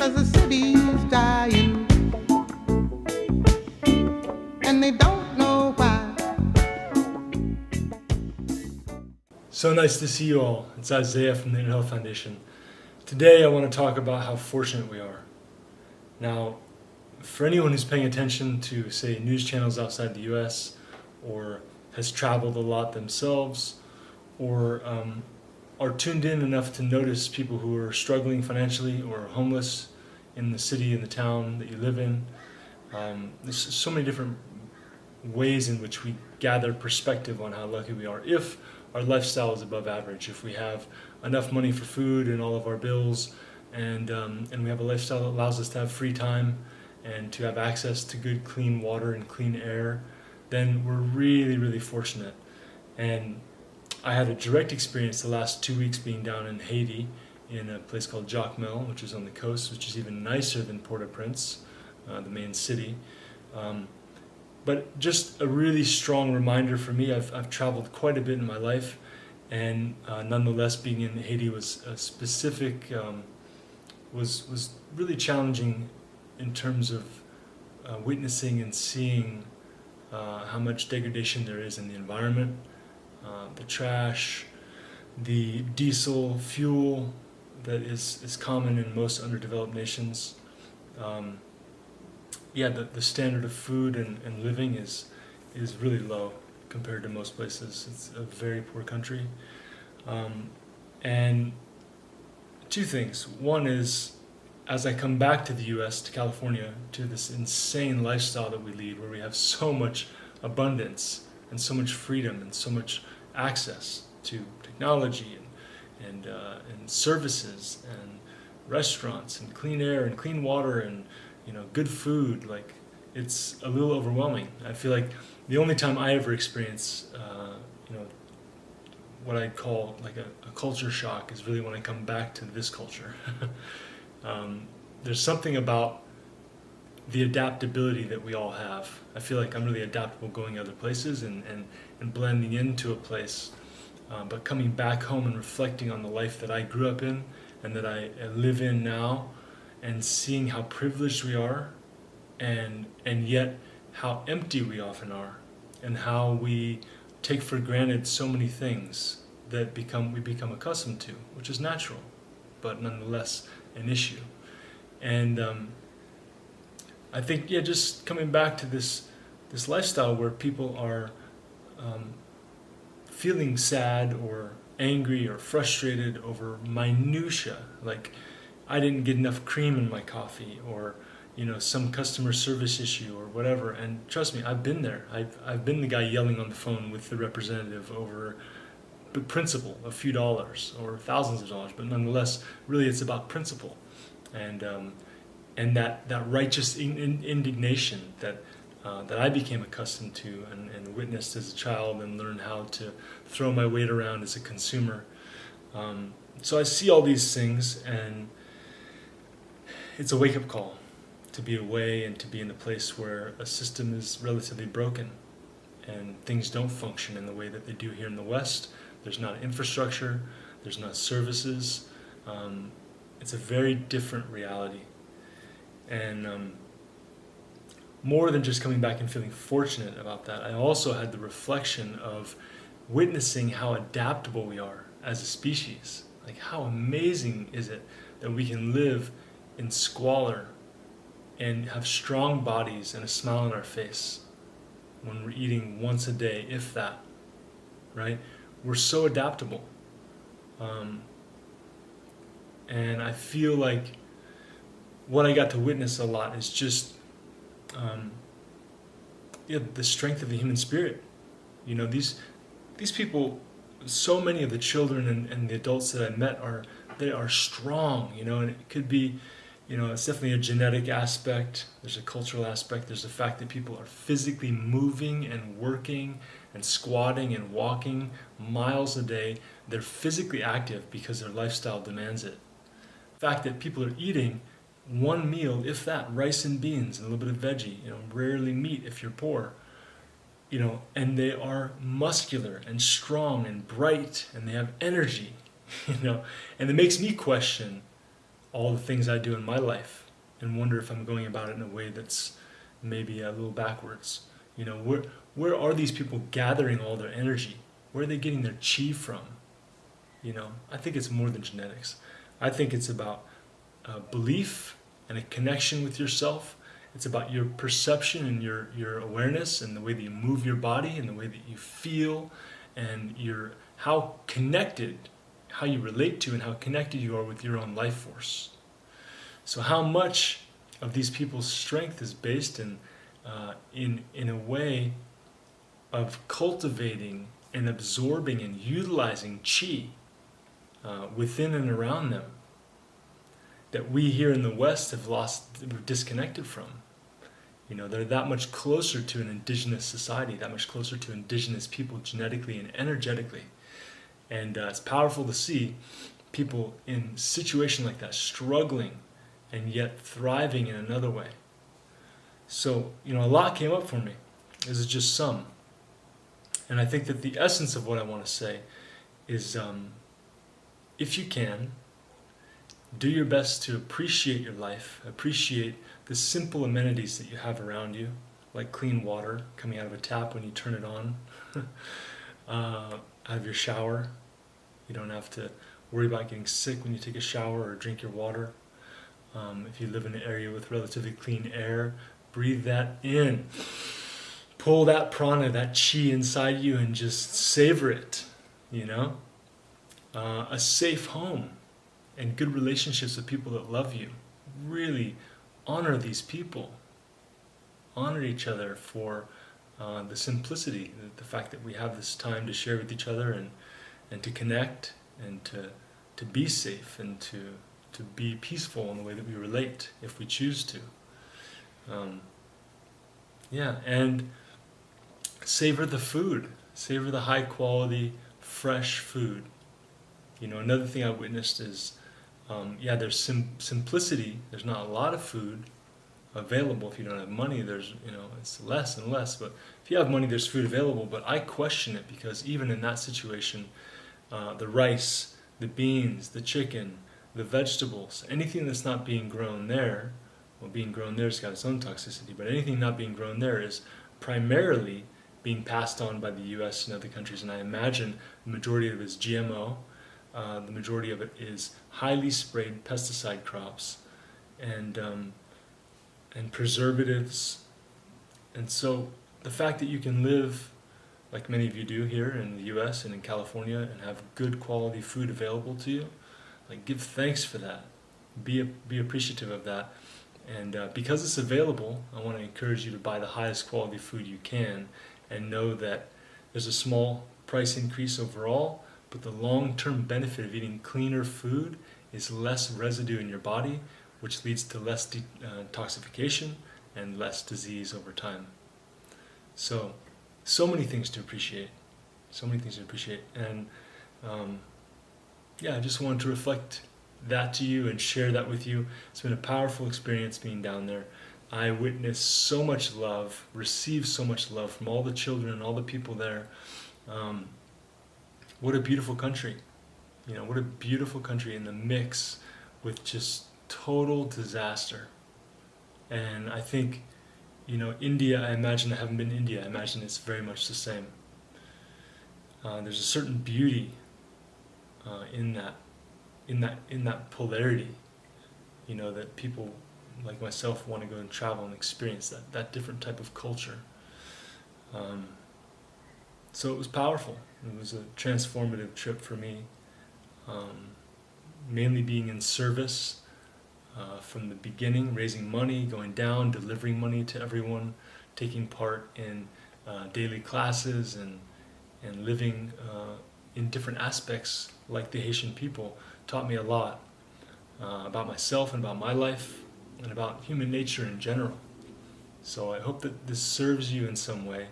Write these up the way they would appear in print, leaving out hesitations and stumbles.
'cause the city's dying, and they don't know why. So nice to see you all. It's Xavier from the Inner Health Foundation. Today I want to talk about how fortunate we are. Now, for anyone who's paying attention to, say, news channels outside the US, or has traveled a lot themselves, or are tuned in enough to notice people who are struggling financially or homeless in the city, in the town that you live in, there's so many different ways in which we gather perspective on how lucky we are. If our lifestyle is above average, if we have enough money for food and all of our bills, and we have a lifestyle that allows us to have free time and to have access to good, clean water and clean air, then we're really, really fortunate. And I had a direct experience the last 2 weeks being down in Haiti in a place called Jacmel, which is on the coast, which is even nicer than Port-au-Prince, the main city. But just a really strong reminder for me. I've traveled quite a bit in my life, and nonetheless, being in Haiti was a specific, was really challenging in terms of witnessing and seeing how much degradation there is in the environment, the trash, the diesel fuel that is common in most underdeveloped nations. The standard of food and living is really low compared to most places. It's a very poor country. And two things. One is, as I come back to the US, to California, to this insane lifestyle that we lead, where we have so much abundance and so much freedom and so much access to technology and services and restaurants and clean air and clean water and good food, like it's a little overwhelming. I feel like the only time I ever experience what I'd call like a culture shock is really when I come back to this culture. There's something about the adaptability that we all have. I feel like I'm really adaptable going other places and blending into a place, but coming back home and reflecting on the life that I grew up in and that I live in now, and seeing how privileged we are, and yet how empty we often are, and how we take for granted so many things that we become accustomed to, which is natural, but nonetheless an issue. And I think, just coming back to this lifestyle where people are feeling sad or angry or frustrated over minutia, like I didn't get enough cream in my coffee, or some customer service issue or whatever. And trust me, I've been there. I've been the guy yelling on the phone with the representative over the principle, a few dollars or thousands of dollars, but nonetheless, really it's about principle, and that righteous indignation that I became accustomed to and witnessed as a child, and learned how to throw my weight around as a consumer. So I see all these things, and it's a wake-up call to be away and to be in a place where a system is relatively broken and things don't function in the way that they do here in the West. There's not infrastructure, there's not services. It's a very different reality. And more than just coming back and feeling fortunate about that, I also had the reflection of witnessing how adaptable we are as a species. Like, how amazing is it that we can live in squalor and have strong bodies and a smile on our face when we're eating once a day, if that, right? We're so adaptable. And I feel like what I got to witness a lot is just the strength of the human spirit. These people, so many of the children and the adults that I met they are strong, and it could be, it's definitely a genetic aspect, there's a cultural aspect, there's the fact that people are physically moving and working and squatting and walking miles a day. They're physically active because their lifestyle demands it. The fact that people are eating one meal, if that, rice and beans and a little bit of veggie, rarely meat if you're poor, and they are muscular and strong and bright and they have energy, and it makes me question all the things I do in my life and wonder if I'm going about it in a way that's maybe a little backwards. Where are these people gathering all their energy? Where are they getting their chi from? I think it's more than genetics. I think it's about belief and a connection with yourself. It's about your perception and your awareness and the way that you move your body and the way that you feel and how you relate to and how connected you are with your own life force. So how much of these people's strength is based in a way of cultivating and absorbing and utilizing chi within and around them that we here in the West we're disconnected from. They're that much closer to an indigenous society, that much closer to indigenous people genetically and energetically. And it's powerful to see people in a situation like that struggling and yet thriving in another way. So, a lot came up for me. This is just some. And I think that the essence of what I want to say is, if you can, do your best to appreciate your life, appreciate the simple amenities that you have around you, like clean water coming out of a tap when you turn it on, out of your shower. You don't have to worry about getting sick when you take a shower or drink your water. If you live in an area with relatively clean air, breathe that in. Pull that prana, that chi inside you and just savor it, a safe home and good relationships with people that love you. Really honor these people. Honor each other for the simplicity, the fact that we have this time to share with each other and to connect and to be safe and to be peaceful in the way that we relate if we choose to. And savor the food. Savor the high quality, fresh food. Another thing I witnessed is, there's simplicity. There's not a lot of food available. If you don't have money, there's, it's less and less. But if you have money, there's food available. But I question it because even in that situation, the rice, the beans, the chicken, the vegetables, anything that's not being grown there, well, being grown there has got its own toxicity, but anything not being grown there is primarily being passed on by the U.S. and other countries. And I imagine the majority of it is GMO. The majority of it is highly sprayed pesticide crops and preservatives. And so the fact that you can live like many of you do here in the U.S. and in California and have good quality food available to you, give thanks for that. Be appreciative of that. And because it's available, I want to encourage you to buy the highest quality food you can and know that there's a small price increase overall, but the long-term benefit of eating cleaner food is less residue in your body, which leads to less detoxification and less disease over time. So many things to appreciate. And I just wanted to reflect that to you and share that with you. It's been a powerful experience being down there. I witnessed so much love, received so much love from all the children and all the people there. What a beautiful country. What a beautiful country in the mix with just total disaster. And I think, India, I imagine I haven't been to India. I imagine it's very much the same. There's a certain beauty in that polarity, that people like myself want to go and travel and experience that different type of culture. So it was powerful. It was a transformative trip for me, mainly being in service from the beginning, raising money, going down, delivering money to everyone, taking part in daily classes and living in different aspects like the Haitian people taught me a lot about myself and about my life and about human nature in general. So I hope that this serves you in some way,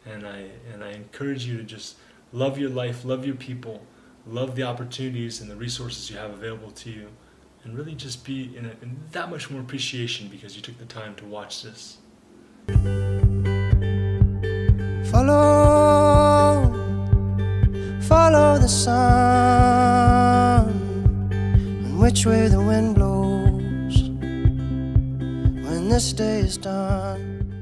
and I encourage you to just love your life, love your people, love the opportunities and the resources you have available to you, and really just be in that much more appreciation because you took the time to watch this. Follow the sun, and which way the wind blows. when this day is done.